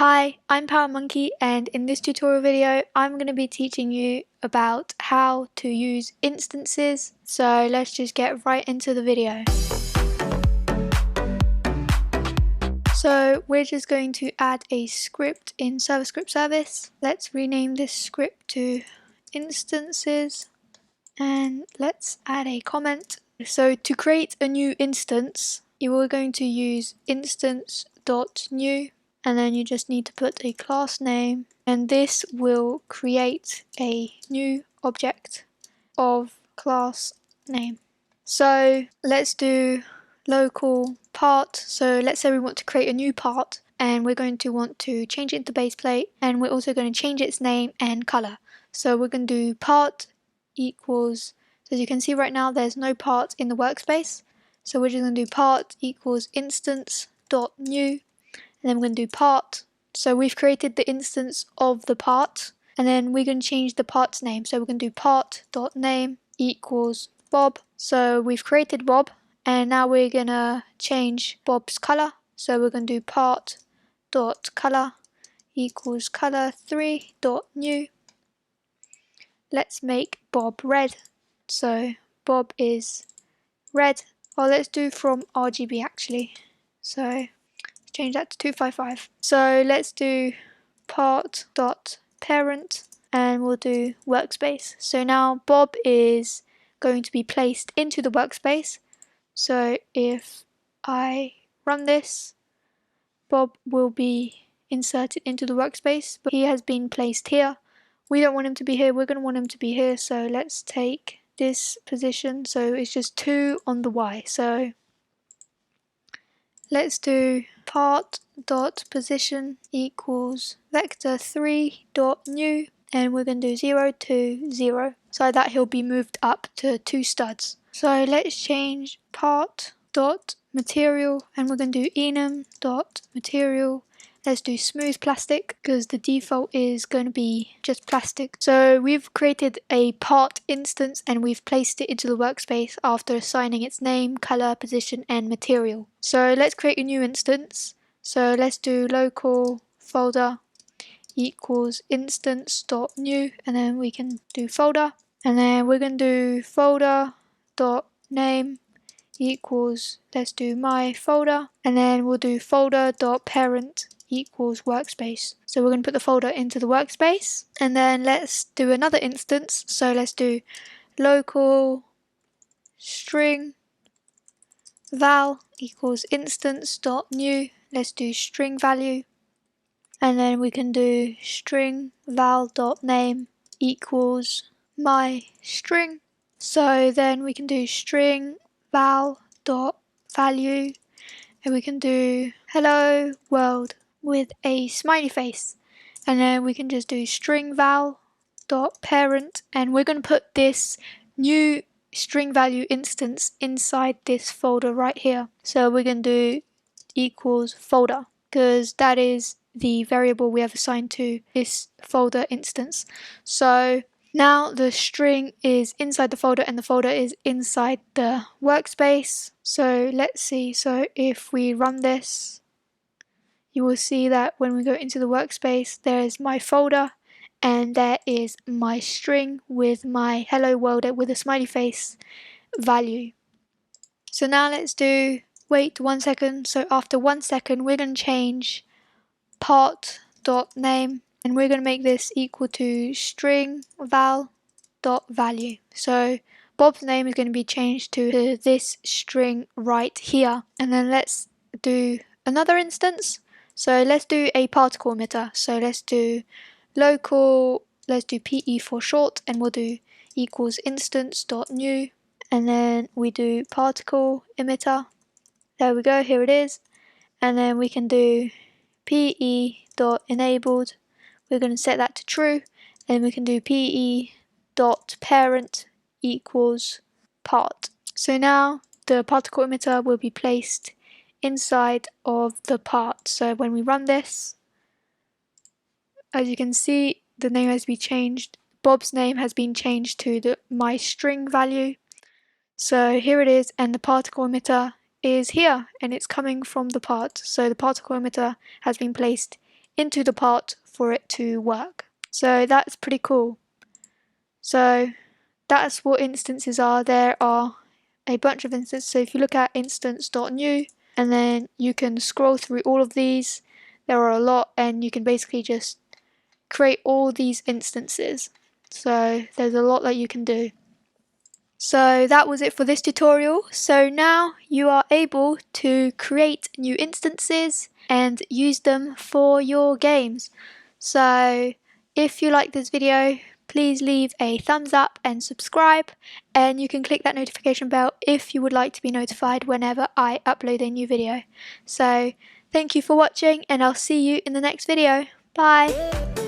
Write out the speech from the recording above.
Hi, I'm Power Monkey, and in this tutorial video I'm going to be teaching you about how to use instances. So let's just get right into the video. So we're just going to add a script in script service. Let's rename this script to instances and let's add a comment. So to create a new instance, you are going to use instance.new. And then you just need to put a class name, and this will create a new object of class name. So let's do local part. So let's say we want to create a new part, and we're going to want to change it into base plate, and we're also going to change its name and color. So we're going to do part equals, so as you can see right now there's no part in the workspace, so we're just going to do part equals instance.new. And then we're going to do part. So we've created the instance of the part, and then we're going to change the part's name. So we're going to do part.name equals Bob. So we've created Bob, and now we're going to change Bob's color. So we're going to do part.color equals color3.new. Let's make Bob red. So Bob is red. Well, let's do from RGB actually. So change that to 255. So let's do part.parent and we'll do workspace. So now Bob is going to be placed into the workspace. So if I run this, Bob will be inserted into the workspace, but he has been placed here. We don't want him to be here, we're going to want him to be here. So let's take this position. So it's just 2 on the Y. So let's do part.position equals vector3.new, and we're going to do 0 to 0 so that he'll be moved up to 2 studs. So let's change part.material, and we're going to do enum.material. Let's do smooth plastic because the default is going to be just plastic. So we've created a part instance and we've placed it into the workspace after assigning its name, color, position, and material. So let's create a new instance. So let's do local folder equals instance.new, and then we can do folder, and then we're going to do folder.name equals, let's do my folder, and then we'll do folder.parent equals workspace. So we're going to put the folder into the workspace, and then let's do another instance. So let's do local string val equals instance.new. Let's do string value, and then we can do string val.name equals my string. So then we can do string val.value, and we can do hello world with a smiley face, and then we can just do string val.parent, and we're going to put this new string value instance inside this folder right here. So we're going to do equals folder because that is the variable we have assigned to this folder instance. So now the string is inside the folder and the folder is inside the workspace. So let's see, so if we run this, you will see that when we go into the workspace, there is my folder and there is my string with my hello world with a smiley face value. So now let's do, wait 1 second, so after 1 second we're going to change part.name, and we're going to make this equal to string val.value. So Bob's name is going to be changed to this string right here, and then let's do another instance. So let's do a particle emitter. So let's do local, let's do PE for short, and we'll do equals instance.new, and then we do particle emitter. There we go, here it is. And then we can do pe.enabled, we're going to set that to true, and we can do pe.parent equals part. So now the particle emitter will be placed inside of the part. So when we run this, as you can see, the name has been changed. Bob's name has been changed to the my string value. So here it is, and the particle emitter is here and it's coming from the part. So the particle emitter has been placed into the part for it to work. So that's pretty cool. So that's what instances are. There are a bunch of instances. So if you look at instance.new, and then you can scroll through all of these, there are a lot, and you can basically just create all these instances. So there's a lot that you can do. So that was it for this tutorial. So now you are able to create new instances and use them for your games. So if you like this video, please leave a thumbs up and subscribe, and you can click that notification bell if you would like to be notified whenever I upload a new video. So thank you for watching, and I'll see you in the next video. Bye!